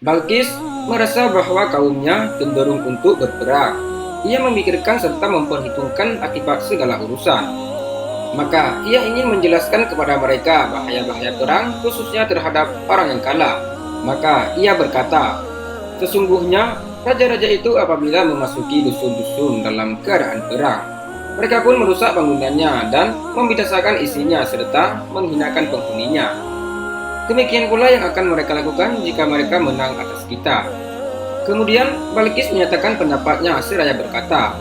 Balkis merasa bahwa kaumnya cenderung untuk berperang. Ia memikirkan serta memperhitungkan akibat segala urusan. Maka ia ingin menjelaskan kepada mereka bahaya-bahaya perang, khususnya terhadap orang yang kalah. Maka ia berkata, sesungguhnya raja-raja itu apabila memasuki dusun-dusun dalam keadaan perang, mereka pun merusak bangunannya dan membinasakan isinya serta menghinakan penghuninya. Demikian pula yang akan mereka lakukan jika mereka menang atas kita. Kemudian Balkis menyatakan pendapatnya seraya berkata,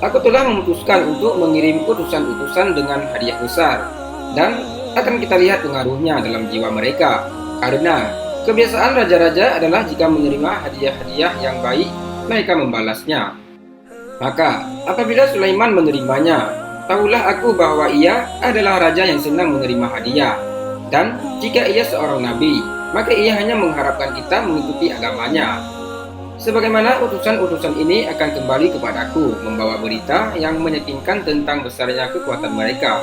aku telah memutuskan untuk mengirim utusan-utusan dengan hadiah besar, dan akan kita lihat pengaruhnya dalam jiwa mereka. Karena kebiasaan raja-raja adalah jika menerima hadiah-hadiah yang baik, mereka membalasnya. Maka apabila Sulaiman menerimanya, tahulah aku bahwa ia adalah raja yang senang menerima hadiah. Dan jika ia seorang nabi, maka ia hanya mengharapkan kita mengikuti agamanya. Sebagaimana utusan-utusan ini akan kembali kepadaku, membawa berita yang meyakinkan tentang besarnya kekuatan mereka.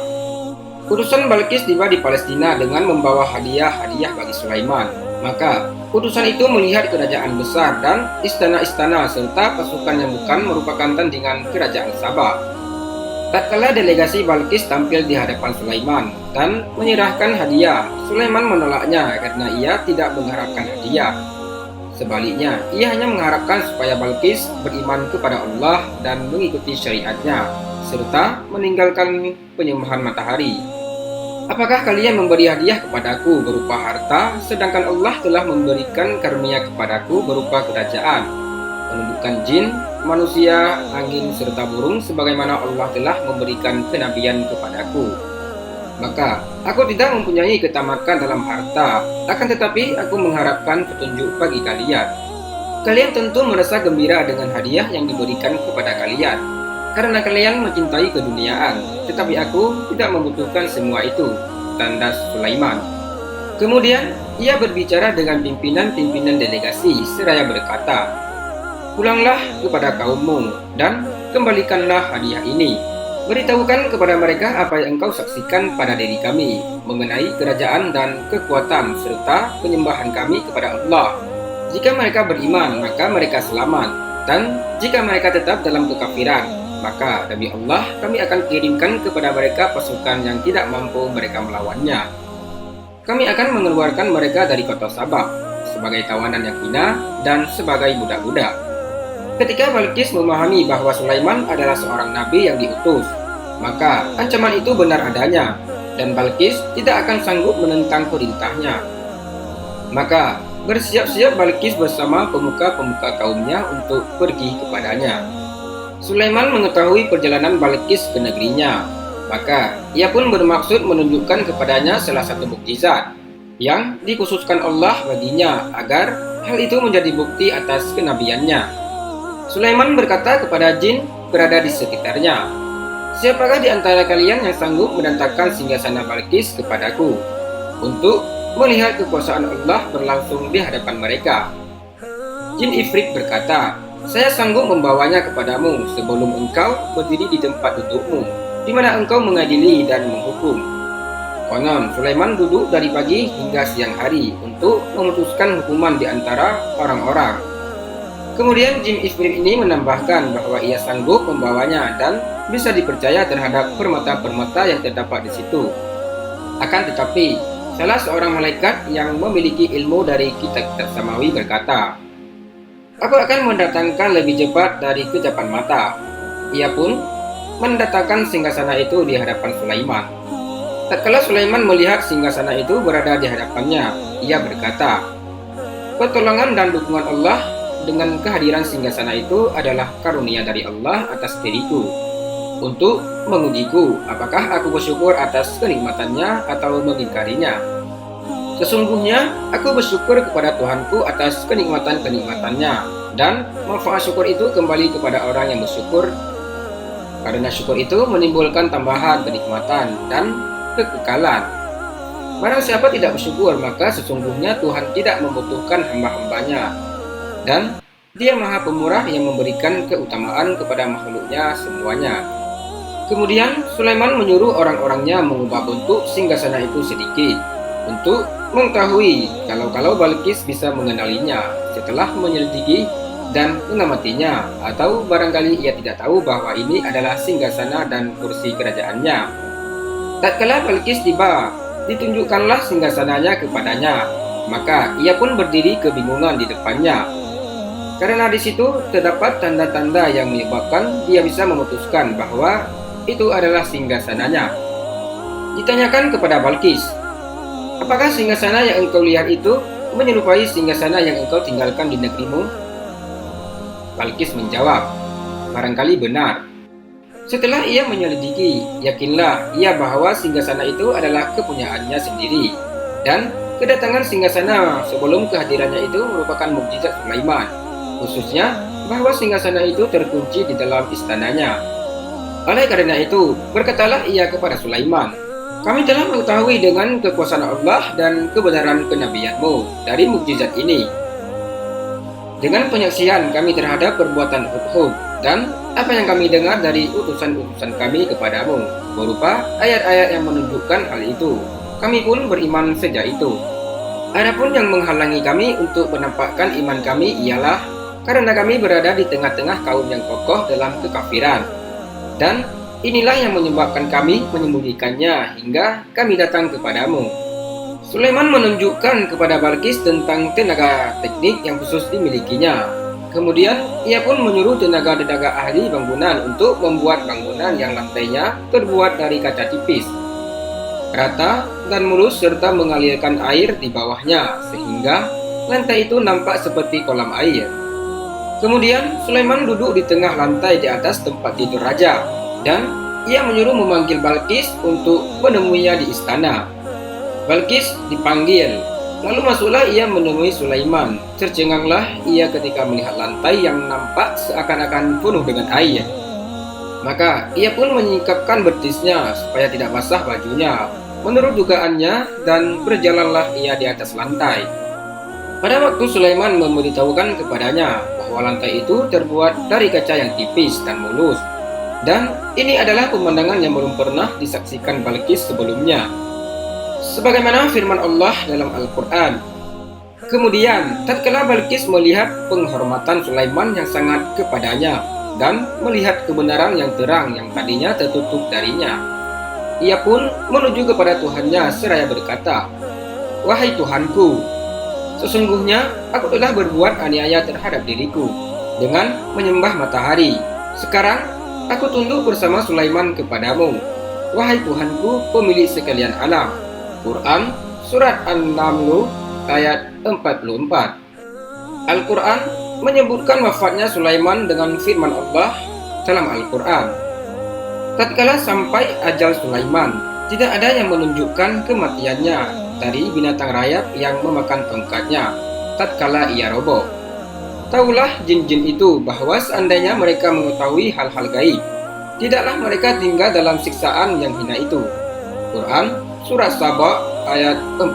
Utusan Balkis tiba di Palestina dengan membawa hadiah-hadiah bagi Sulaiman. Maka utusan itu melihat kerajaan besar dan istana-istana serta pasukan yang bukan merupakan tandingan kerajaan Sabah. Tatkala delegasi Balkis tampil di hadapan Sulaiman dan menyerahkan hadiah, Sulaiman menolaknya karena ia tidak mengharapkan hadiah. Sebaliknya, ia hanya mengharapkan supaya Balkis beriman kepada Allah dan mengikuti syariatnya, serta meninggalkan penyembahan matahari. Apakah kalian memberi hadiah kepadaku berupa harta, sedangkan Allah telah memberikan karunia kepadaku berupa kerajaan, penundukan jin, manusia, angin, serta burung sebagaimana Allah telah memberikan kenabian kepadaku? Maka aku tidak mempunyai ketamakan dalam harta, akan tetapi aku mengharapkan petunjuk bagi kalian. Kalian tentu merasa gembira dengan hadiah yang diberikan kepada kalian, karena kalian mencintai keduniaan, tetapi aku tidak membutuhkan semua itu. Tanda Sulaiman. Kemudian ia berbicara dengan pimpinan-pimpinan delegasi seraya berkata, pulanglah kepada kaummu dan kembalikanlah hadiah ini. Beritahukan kepada mereka apa yang engkau saksikan pada diri kami mengenai kerajaan dan kekuatan serta penyembahan kami kepada Allah. Jika mereka beriman, maka mereka selamat, dan jika mereka tetap dalam kekafiran, maka demi Allah kami akan kirimkan kepada mereka pasukan yang tidak mampu mereka melawannya. Kami akan mengeluarkan mereka dari kota Sabah sebagai tawanan yang hina dan sebagai budak-budak. Ketika Balkis memahami bahwa Sulaiman adalah seorang nabi yang diutus, maka ancaman itu benar adanya, dan Balkis tidak akan sanggup menentang perintahnya. Maka bersiap-siap Balkis bersama pemuka-pemuka kaumnya untuk pergi kepadanya. Sulaiman mengetahui perjalanan Balkis ke negerinya, maka ia pun bermaksud menunjukkan kepadanya salah satu mukjizat yang dikhususkan Allah baginya agar hal itu menjadi bukti atas kenabiannya. Sulaiman berkata kepada jin berada di sekitarnya, siapakah di antara kalian yang sanggup mendatangkan singgasana Balkis kepadaku untuk melihat kekuasaan Allah berlangsung di hadapan mereka? Jin Ifrit berkata, saya sanggup membawanya kepadamu sebelum engkau berdiri di tempat dudukmu, di mana engkau mengadili dan menghukum. Konon, Sulaiman duduk dari pagi hingga siang hari untuk memutuskan hukuman di antara orang-orang. Kemudian Jin Ifrit ini menambahkan bahwa ia sanggup membawanya dan bisa dipercaya terhadap permata-permata yang terdapat di situ. Akan tetapi, salah seorang malaikat yang memiliki ilmu dari kitab-kitab samawi berkata, aku akan mendatangkan lebih cepat dari kejapan mata. Ia pun mendatangkan singgasana itu di hadapan Sulaiman. Tatkala Sulaiman melihat singgasana itu berada di hadapannya, ia berkata, pertolongan dan dukungan Allah dengan kehadiran singgasana itu adalah karunia dari Allah atas diriku, untuk mengujiku apakah aku bersyukur atas kenikmatannya atau mengingkarinya. Sesungguhnya aku bersyukur kepada Tuhanku atas kenikmatan-kenikmatannya, dan manfaat syukur itu kembali kepada orang yang bersyukur, karena syukur itu menimbulkan tambahan kenikmatan dan kekekalan. Barang siapa tidak bersyukur, maka sesungguhnya Tuhan tidak membutuhkan hamba-hambanya, dan Dia Maha Pemurah yang memberikan keutamaan kepada makhluknya semuanya. Kemudian Sulaiman menyuruh orang-orangnya mengubah bentuk singgasana itu sedikit untuk mengetahui kalau Balkis bisa mengenalinya setelah menyelidiki dan mengamatinya, atau barangkali ia tidak tahu bahwa ini adalah singgasana dan kursi kerajaannya. Tatkala Balkis tiba, ditunjukkanlah singgasananya kepadanya, maka ia pun berdiri kebingungan di depannya. Karena di situ terdapat tanda-tanda yang menyebabkan dia bisa memutuskan bahwa itu adalah singgasananya. Ditanyakan kepada Balkis, apakah singgasana yang engkau lihat itu menyerupai singgasana yang engkau tinggalkan di negerimu? Balkis menjawab, barangkali benar. Setelah ia menyelidiki, yakinlah ia bahwa singgasana itu adalah kepunyaannya sendiri, dan kedatangan singgasana sebelum kehadirannya itu merupakan mukjizat Sulaiman, khususnya bahwa singgasana itu terkunci di dalam istananya. Oleh karena itu, berkatalah ia kepada Sulaiman, kami telah mengetahui dengan kekuasaan Allah dan kebenaran kenabianmu dari mukjizat ini. Dengan penyaksian kami terhadap perbuatan Hudhud dan apa yang kami dengar dari utusan-utusan kami kepadamu, berupa ayat-ayat yang menunjukkan hal itu, kami pun beriman sejak itu. Adapun yang menghalangi kami untuk menampakkan iman kami ialah karena kami berada di tengah-tengah kaum yang kokoh dalam kekafiran. Dan inilah yang menyebabkan kami menyembunyikannya hingga kami datang kepadamu. Sulaiman menunjukkan kepada Balkis tentang tenaga teknik yang khusus dimilikinya. Kemudian ia pun menyuruh tenaga-tenaga ahli bangunan untuk membuat bangunan yang lantainya terbuat dari kaca tipis, rata dan mulus, serta mengalirkan air di bawahnya sehingga lantai itu nampak seperti kolam air. Kemudian Sulaiman duduk di tengah lantai di atas tempat tidur raja, dan ia menyuruh memanggil Balkis untuk menemuinya di istana. Balkis dipanggil, lalu masuklah ia menemui Sulaiman. Tercenganglah ia ketika melihat lantai yang nampak seakan-akan penuh dengan air. Maka ia pun menyingkapkan betisnya supaya tidak basah bajunya, menurut dugaannya, dan berjalanlah ia di atas lantai. Pada waktu Sulaiman memberitahukan kepadanya bahwa lantai itu terbuat dari kaca yang tipis dan mulus, dan ini adalah pemandangan yang belum pernah disaksikan Balkis sebelumnya, sebagaimana firman Allah dalam Al-Quran. Kemudian tatkala Balkis melihat penghormatan Sulaiman yang sangat kepadanya dan melihat kebenaran yang terang yang tadinya tertutup darinya, ia pun menuju kepada Tuhannya seraya berkata, wahai Tuhanku, sesungguhnya aku telah berbuat aniaya terhadap diriku dengan menyembah matahari. Sekarang aku tunduk bersama Sulaiman kepadamu, wahai Tuhanku, pemilik sekalian alam. Quran Surat An-Naml ayat 44. Al-Quran menyebutkan wafatnya Sulaiman dengan firman Allah dalam Al-Quran, tatkala sampai ajal Sulaiman, tidak ada yang menunjukkan kematiannya dari binatang rayap yang memakan tongkatnya tatkala ia roboh. Taulah jin-jin itu bahwa seandainya mereka mengetahui hal-hal gaib, tidaklah mereka tinggal dalam siksaan yang hina itu. Quran Surat Saba ayat 14.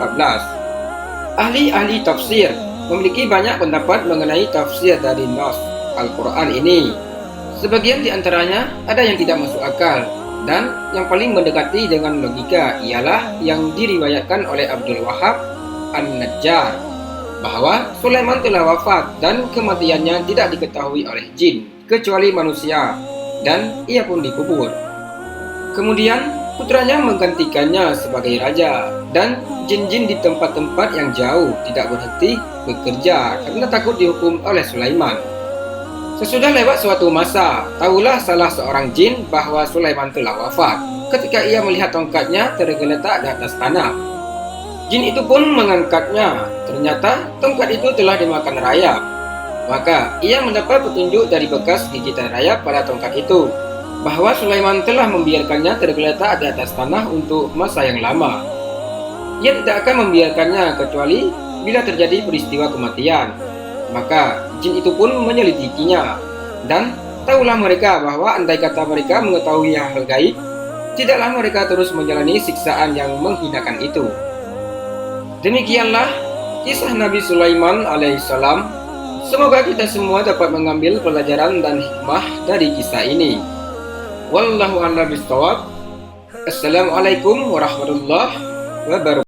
Ahli-ahli tafsir memiliki banyak pendapat mengenai tafsir dari nas Al-Quran ini. Sebagian di antaranya ada yang tidak masuk akal, dan yang paling mendekati dengan logika ialah yang diriwayatkan oleh Abdul Wahab An-Najjar, bahwa Sulaiman telah wafat dan kematiannya tidak diketahui oleh jin kecuali manusia, dan ia pun dikubur. Kemudian putranya menggantikannya sebagai raja, dan jin-jin di tempat-tempat yang jauh tidak berhenti bekerja karena takut dihukum oleh Sulaiman. Sesudah lewat suatu masa, tahulah salah seorang jin bahwa Sulaiman telah wafat ketika ia melihat tongkatnya tergeletak di atas tanah. Jin itu pun mengangkatnya. Ternyata tongkat itu telah dimakan rayap. Maka ia mendapat petunjuk dari bekas gigitan rayap pada tongkat itu, bahwa Sulaiman telah membiarkannya tergeletak di atas tanah untuk masa yang lama. Ia tidak akan membiarkannya kecuali bila terjadi peristiwa kematian. Maka jin itu pun menyelidikinya, dan tahulah mereka bahwa andai kata mereka mengetahui hal gaib, tidaklah mereka terus menjalani siksaan yang menghinakan itu. Demikianlah kisah Nabi Sulaiman alaihissalam. Semoga kita semua dapat mengambil pelajaran dan hikmah dari kisah ini. Wallahu a'lam bishawab. Assalamualaikum warahmatullahi wabarakatuh.